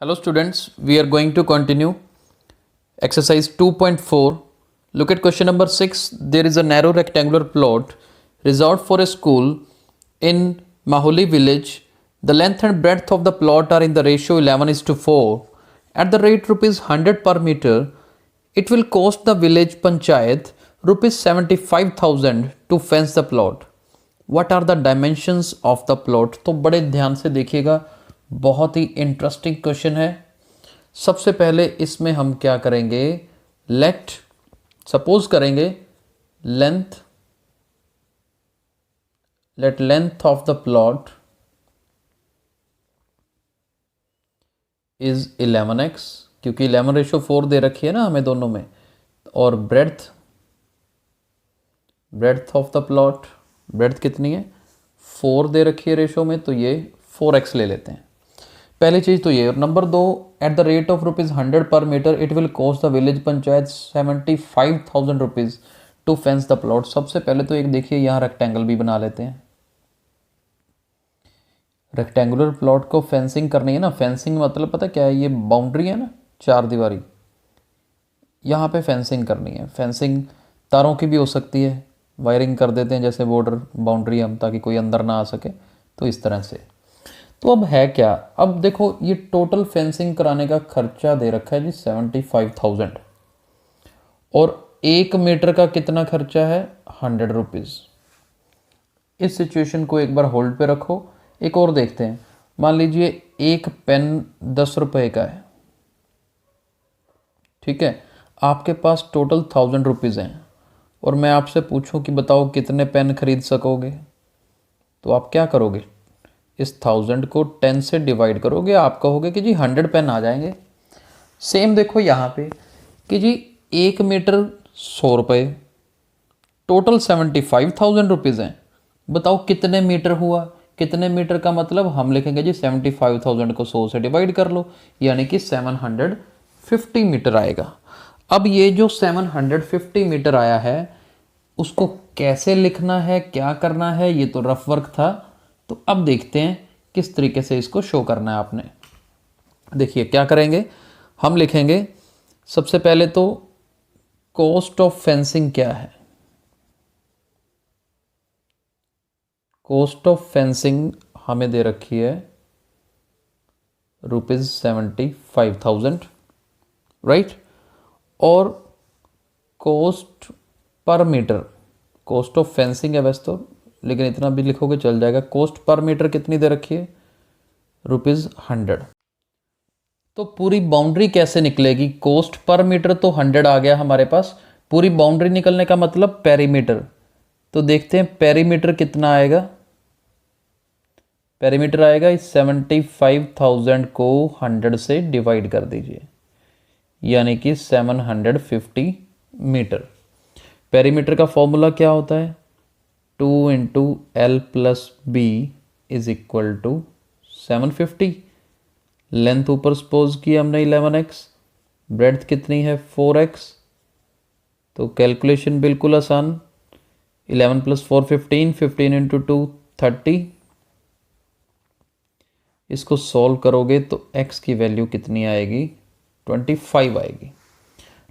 Hello students, we are going to continue exercise 2.4. Look at question number 6. There is a narrow rectangular plot reserved for a school in Maholi village. The length and breadth of the plot are in the ratio 11:4. At the rate rupees 100 per meter, it will cost the village panchayat rupees 75,000 to fence the plot. What are the dimensions of the plot? तो बड़े ध्यान से देखिएगा, बहुत ही interesting question है। सबसे पहले इसमें हम क्या करेंगे, लेट सपोज करेंगे length of the plot is 11x, क्योंकि 11:4 दे रखी है ना हमें दोनों में, और breadth of the plot, breadth कितनी है 4 दे रखी है रेशो में, तो ये 4x ले लेते हैं। पहली चीज़ तो ये। और number 2, at the rate of rupees 100 पर metre it will cost the village panchayat 75,000 rupees to fence the plot. सबसे पहले तो एक देखिए, यहाँ रेक्टेंगल भी बना लेते हैं। रेक्टेंगुलर प्लॉट को फेंसिंग करनी है ना, फेंसिंग मतलब पता क्या है, ये बाउंड्री है ना, 4 दीवारी, यहाँ पे फेंसिंग करनी है। फेंसिंग तारों की भी हो सकती है, वायरिंग कर देते हैं जैसे बॉर्डर बाउंड्री हम, ताकि कोई अंदर ना आ सके, तो इस तरह से। तो अब है क्या, अब देखो ये टोटल फेंसिंग कराने का खर्चा दे रखा है जी 75,000, और 1 मीटर का कितना खर्चा है 100 रुपीज़। इस सिचुएशन को एक बार होल्ड पे रखो। एक और देखते हैं, मान लीजिए एक पेन 10 रुपये का है, ठीक है, आपके पास टोटल 1000 रुपीज़ हैं, और मैं आपसे पूछूं कि बताओ कितने पेन खरीद सकोगे, तो आप क्या करोगे, इस 1000 को 10 से डिवाइड करोगे, आप कहोगे कि जी 100 पेन आ जाएंगे। सेम देखो यहाँ पे कि जी 1 मीटर 100 रुपये, टोटल 75,000 रुपीज़ हैं। बताओ कितने मीटर हुआ, कितने मीटर का मतलब हम लिखेंगे जी 75,000 को 100 से डिवाइड कर लो, यानी कि 750 मीटर आएगा। अब ये जो 750 मीटर आया है, उसको कैसे लिखना है, क्या करना है, ये तो रफ वर्क था। तो अब देखते हैं किस तरीके से इसको शो करना है आपने। देखिए क्या करेंगे, हम लिखेंगे सबसे पहले तो कॉस्ट ऑफ फेंसिंग क्या है। कॉस्ट ऑफ फेंसिंग हमें दे रखी है रुपीज़ 75,000, राइट। और cost per metre, cost of fencing है वैसे तो, लेकिन इतना भी लिखोगे चल जाएगा। कॉस्ट पर मीटर कितनी दे रखी है रुपीज़ 100। तो पूरी बाउंड्री कैसे निकलेगी, कॉस्ट पर मीटर तो 100 आ गया हमारे पास, पूरी बाउंड्री निकलने का मतलब पेरीमीटर। तो देखते हैं पेरीमीटर कितना आएगा। पेरीमीटर आएगा इस 75,000 को 100 से डिवाइड कर दीजिए, यानी कि 750 मीटर। पेरीमीटर का फॉर्मूला क्या होता है, 2 into L plus B is equal to 750। Length ऊपर सपोज किया हमने 11x, ब्रेड्थ कितनी है 4x, तो कैलकुलेशन बिल्कुल आसान। 11 प्लस 4 15, 15 इंटू 2 30। इसको सॉल्व करोगे तो x की वैल्यू कितनी आएगी 25 आएगी,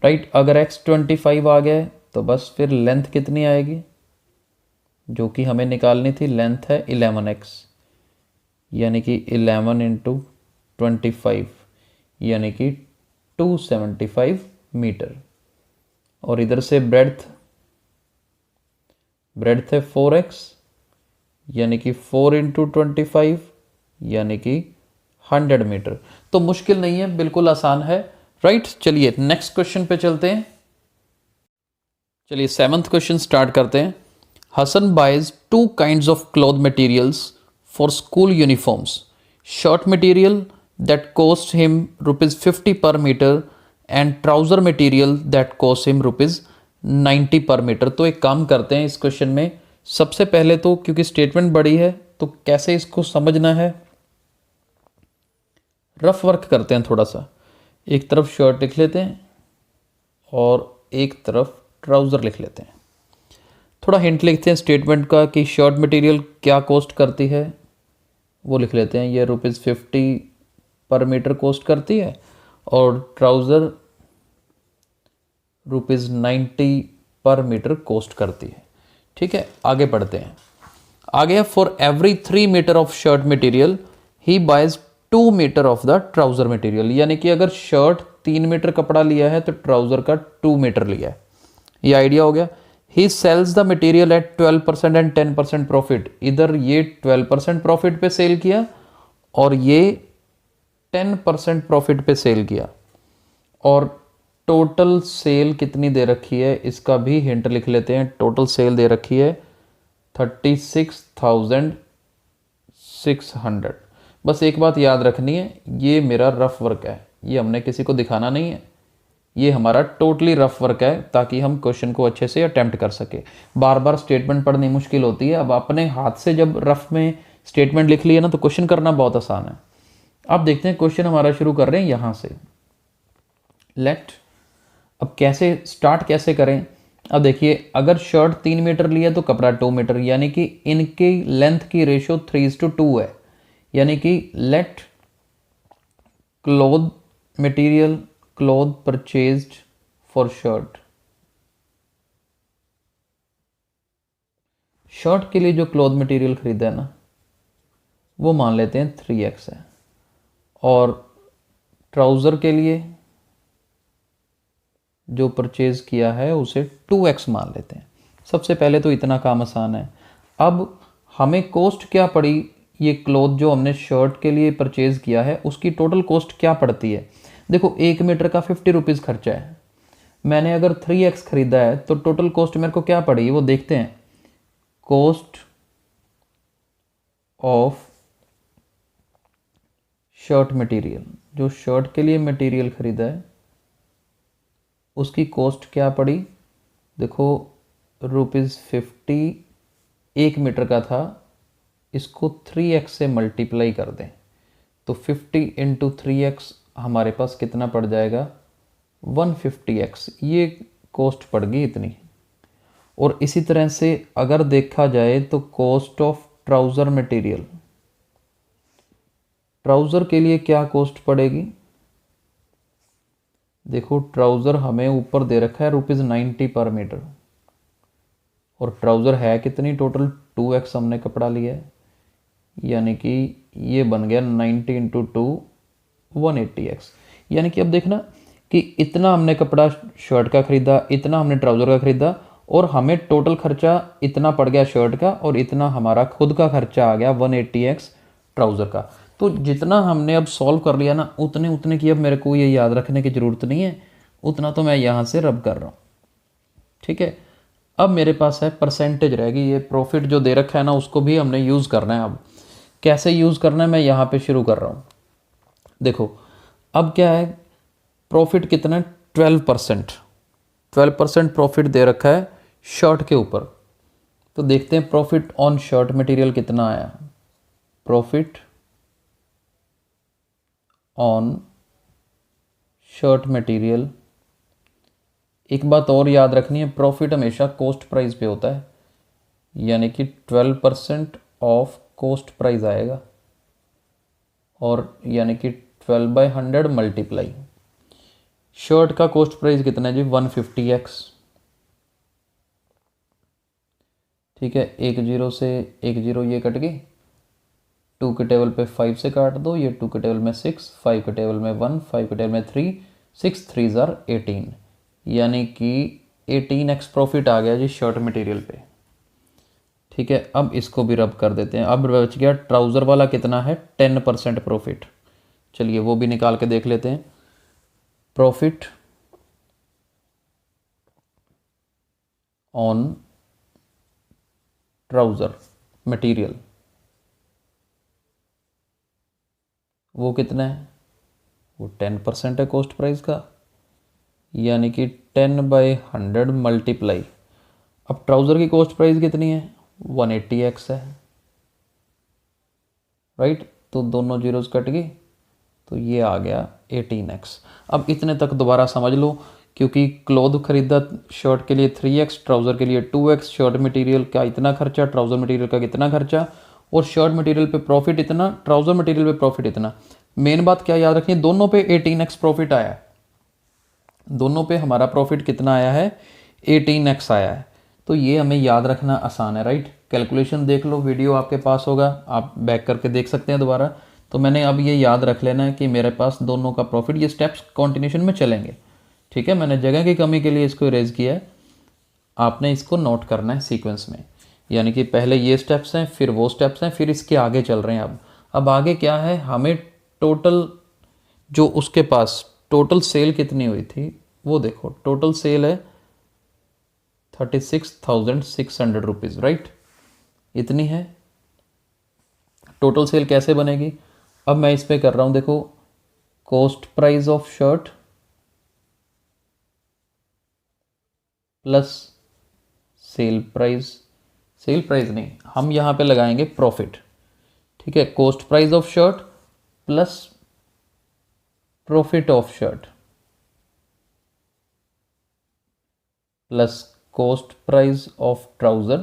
राइट। अगर x 25 आ गया है तो बस फिर लेंथ कितनी आएगी, जो कि हमें निकालनी थी, लेंथ है 11x, यानी कि 11 इंटू 25, यानी कि 275 मीटर। और इधर से ब्रेड्थ है 4x, यानी कि 4 इंटू 25, यानी कि 100 मीटर। तो मुश्किल नहीं है, बिल्कुल आसान है, राइट। चलिए नेक्स्ट क्वेश्चन पे चलते हैं। चलिए 7th क्वेश्चन स्टार्ट करते हैं। Hassan buys 2 kinds of cloth materials for school uniforms. Shirt material that costs him rupees 50 per meter and trouser material that costs him rupees 90 per meter. तो एक काम करते हैं इस क्वेश्चन में, सबसे पहले तो क्योंकि स्टेटमेंट बड़ी है तो कैसे इसको समझना है, रफ वर्क करते हैं थोड़ा सा। एक तरफ शर्ट लिख लेते हैं और एक तरफ ट्राउज़र लिख लेते हैं। थोड़ा हिंट लिखते हैं स्टेटमेंट का कि शर्ट मटेरियल क्या कॉस्ट करती है, वो लिख लेते हैं, ये रुपीज़ 50 पर मीटर कॉस्ट करती है और ट्राउज़र ₹90 पर मीटर कॉस्ट करती है। ठीक है, आगे बढ़ते हैं। आगे for every 3 metre of shirt material ही buys 2 metre of the trouser material, यानी कि अगर शर्ट 3 मीटर कपड़ा लिया है तो ट्राउज़र का 2 मीटर लिया है। ये आइडिया हो गया। He sells the material at 12% and 10% profit. इधर ये 12% प्रॉफिट पे सेल किया और ये 10% प्रॉफिट पे सेल किया, और टोटल सेल कितनी दे रखी है इसका भी हिंट लिख लेते हैं। टोटल सेल दे रखी है 36,600। बस एक बात याद रखनी है, ये मेरा रफ वर्क है, ये हमने किसी को दिखाना नहीं है, ये हमारा टोटली रफ वर्क है ताकि हम क्वेश्चन को अच्छे से अटेम्प्ट कर सके। बार बार स्टेटमेंट पढ़नी मुश्किल होती है। अब अपने हाथ से जब रफ में स्टेटमेंट लिख लिया ना तो क्वेश्चन करना बहुत आसान है। अब देखते हैं क्वेश्चन हमारा शुरू कर रहे हैं यहाँ से। लेट, अब कैसे स्टार्ट कैसे करें। अब देखिए, अगर शर्ट 3 मीटर लिया तो कपड़ा 2 मीटर, यानी कि इनकी लेंथ की रेशो 3:2 है। यानी कि let cloth material cloth purchased for shirt, shirt के लिए जो क्लोथ मटेरियल खरीदा है ना वो मान लेते हैं 3x है, और ट्राउज़र के लिए जो परचेज किया है उसे 2x मान लेते हैं। सबसे पहले तो इतना काम आसान है। अब हमें कॉस्ट क्या पड़ी, ये क्लोथ जो हमने शर्ट के लिए परचेज किया है उसकी टोटल कॉस्ट क्या पड़ती है। देखो 1 मीटर का 50 रुपीज़ खर्चा है। मैंने अगर 3x खरीदा है तो टोटल कॉस्ट मेरे को क्या पड़ी वो देखते हैं। कॉस्ट ऑफ शर्ट मटेरियल, जो शर्ट के लिए मटेरियल खरीदा है उसकी कॉस्ट क्या पड़ी। देखो ₹50 1 मीटर का था, इसको 3x से मल्टीप्लाई कर दें तो 50 × 3x हमारे पास कितना पड़ जाएगा 150x, ये कॉस्ट पड़ गई इतनी। और इसी तरह से अगर देखा जाए तो cost of trouser material, trouser के लिए क्या कॉस्ट पड़ेगी। देखो ट्राउज़र हमें ऊपर दे रखा है ₹90 पर मीटर, और ट्राउज़र है कितनी टोटल 2x हमने कपड़ा लिया है, यानी कि ये बन गया 90 × 2 180x। यानी कि अब देखना कि इतना हमने कपड़ा शर्ट का ख़रीदा, इतना हमने ट्राउज़र का ख़रीदा, और हमें टोटल खर्चा इतना पड़ गया शर्ट का, और इतना हमारा खुद का खर्चा आ गया 180x ट्राउज़र का। तो जितना हमने अब सॉल्व कर लिया ना उतने उतने की अब मेरे को ये याद रखने की ज़रूरत नहीं है, उतना तो मैं यहाँ से रब कर रहा हूँ। ठीक है, अब मेरे पास है परसेंटेज रहेगी। ये प्रॉफिट जो दे रखा है ना उसको भी हमने यूज़ करना है। अब कैसे यूज़ करना है मैं यहाँ पे शुरू कर रहा हूँ। देखो अब क्या है, प्रॉफिट कितना है 12% प्रॉफिट दे रखा है शर्ट के ऊपर। तो देखते हैं प्रॉफिट ऑन शर्ट मटेरियल कितना आया। प्रॉफिट ऑन शर्ट मटेरियल, एक बात और याद रखनी है, प्रॉफिट हमेशा कॉस्ट प्राइस पे होता है, यानी कि 12% ऑफ कॉस्ट प्राइस आएगा, और यानी कि 12/100 मल्टीप्लाई शर्ट का कॉस्ट प्राइस कितना है जी 150x। ठीक है, 1 0 से 1 0 ये कट गई, 2 के टेबल पे 5 से काट दो, ये 2 के टेबल में 6, 5 के टेबल में 1, 5 के टेबल में 3, 6 3s are 18, यानी कि 18x प्रॉफिट आ गया जी शर्ट मटेरियल पे। ठीक है, अब इसको भी रब कर देते हैं। अब बच गया ट्राउज़र वाला कितना है 10% प्रॉफिट। चलिए वो भी निकाल के देख लेते हैं। प्रॉफिट ऑन ट्राउज़र मटेरियल वो कितना है, वो 10% है कॉस्ट प्राइस का, यानी कि 10/100 मल्टीप्लाई। अब ट्राउज़र की कॉस्ट प्राइस कितनी है 180x है, राइट। तो दोनों जीरोस कट गई तो ये आ गया 18x। अब इतने तक दोबारा समझ लो, क्योंकि क्लोथ खरीदा शर्ट के लिए 3x, ट्राउज़र के लिए 2x, शर्ट मटेरियल का इतना खर्चा, ट्राउज़र मटेरियल का कितना खर्चा, और शर्ट मटेरियल पे प्रॉफिट इतना, ट्राउज़र मटेरियल पे प्रॉफिट इतना। मेन बात क्या याद रखनी है, दोनों पे 18x प्रॉफिट आया है, दोनों पे हमारा प्रॉफिट कितना आया है, 18x आया है। तो ये हमें याद रखना आसान है, राइट। कैलकुलेशन देख लो, वीडियो आपके पास होगा, आप बैक करके देख सकते हैं दोबारा। तो मैंने अब ये याद रख लेना है कि मेरे पास दोनों का प्रॉफिट, ये स्टेप्स कॉन्टिन्यूशन में चलेंगे, ठीक है। मैंने जगह की कमी के लिए इसको इरेज किया है, आपने इसको नोट करना है सीक्वेंस में, यानी कि पहले ये स्टेप्स हैं, फिर वो स्टेप्स हैं, फिर इसके आगे चल रहे हैं। अब आगे क्या है, हमें टोटल जो उसके पास टोटल सेल कितनी हुई थी वो देखो। टोटल सेल है 36,600 रुपीज़, राइट, इतनी है टोटल सेल। कैसे बनेगी, अब मैं इस पे कर रहा हूँ, देखो, cost price of shirt plus sale price, sale price नहीं, हम यहाँ पे लगाएंगे प्रॉफिट, ठीक है। Cost price of shirt plus profit of shirt plus cost price of trouser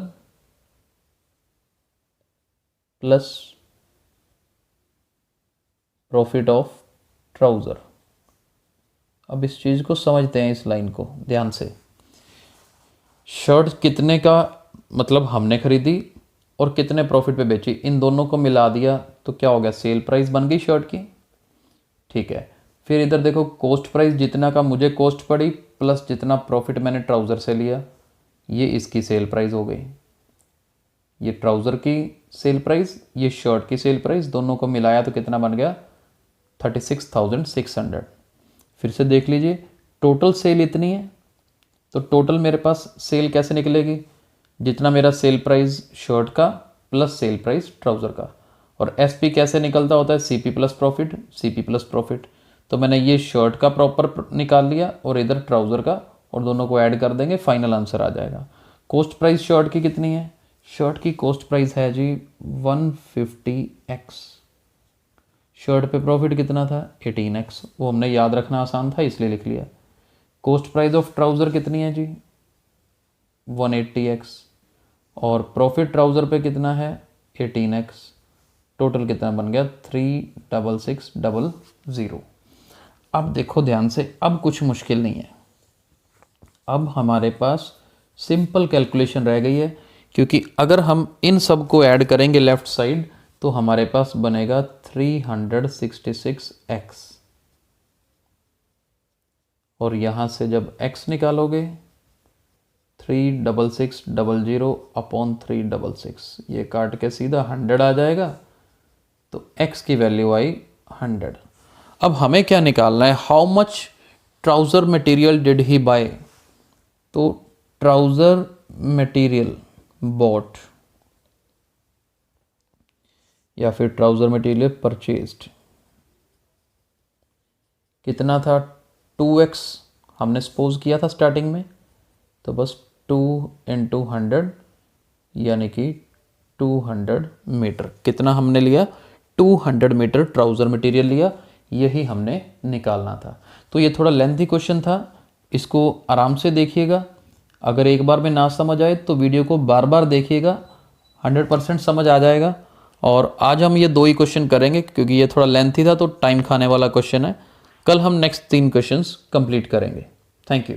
plus profit of trouser. अब इस चीज़ को समझते हैं, इस लाइन को ध्यान से। शर्ट कितने का मतलब हमने खरीदी और कितने प्रॉफिट पे बेची, इन दोनों को मिला दिया तो क्या हो गया, सेल प्राइस बन गई शर्ट की, ठीक है। फिर इधर देखो, कॉस्ट प्राइस जितना का मुझे कॉस्ट पड़ी प्लस जितना प्रॉफिट मैंने ट्राउज़र से लिया, ये इसकी सेल प्राइस हो गई। ये ट्राउज़र की सेल प्राइस, ये शर्ट की सेल प्राइस, दोनों को मिलाया तो कितना बन गया, 36,600। फिर से देख लीजिए, टोटल सेल इतनी है, तो टोटल मेरे पास सेल कैसे निकलेगी, जितना मेरा सेल प्राइस शर्ट का प्लस सेल प्राइस ट्राउज़र का। और एसपी कैसे निकलता होता है, CP plus profit, CP plus profit. तो मैंने ये शर्ट का प्रॉपर निकाल लिया और इधर ट्राउज़र का, और दोनों को ऐड कर देंगे, फाइनल आंसर आ जाएगा। कॉस्ट प्राइस शर्ट की कितनी है, शर्ट की कॉस्ट प्राइस है जी 150x। शर्ट पे प्रॉफिट कितना था, 18x, वो हमने याद रखना आसान था इसलिए लिख लिया। कॉस्ट प्राइस ऑफ ट्राउज़र कितनी है जी 180x, और प्रॉफिट ट्राउज़र पे कितना है 18x। टोटल कितना बन गया 366,600। अब देखो ध्यान से, अब कुछ मुश्किल नहीं है, अब हमारे पास सिंपल कैलकुलेशन रह गई है, क्योंकि अगर हम इन सब को ऐड करेंगे लेफ्ट साइड तो हमारे पास बनेगा 366x, और यहाँ से जब x निकालोगे 36600 अपॉन 366, ये काट के सीधा 100 आ जाएगा, तो x की वैल्यू आई 100। अब हमें क्या निकालना है, how much trouser material did he buy. तो ट्राउज़र मटेरियल बॉट या फिर ट्राउज़र मटेरियल परचेज्ड कितना था, 2x हमने सपोज किया था स्टार्टिंग में, तो बस 2 × 100 यानी कि 200 मीटर। कितना हमने लिया, 200 मीटर ट्राउज़र मटेरियल लिया, यही हमने निकालना था। तो ये थोड़ा लेंथी क्वेश्चन था, इसको आराम से देखिएगा। अगर एक बार में ना समझ आए तो वीडियो को बार बार देखिएगा, 100% समझ आ जाएगा। और आज हम ये 2 ही क्वेश्चन करेंगे क्योंकि ये थोड़ा लेंथी था, तो टाइम खाने वाला क्वेश्चन है। कल हम नेक्स्ट 3 क्वेश्चंस कंप्लीट करेंगे। Thank you.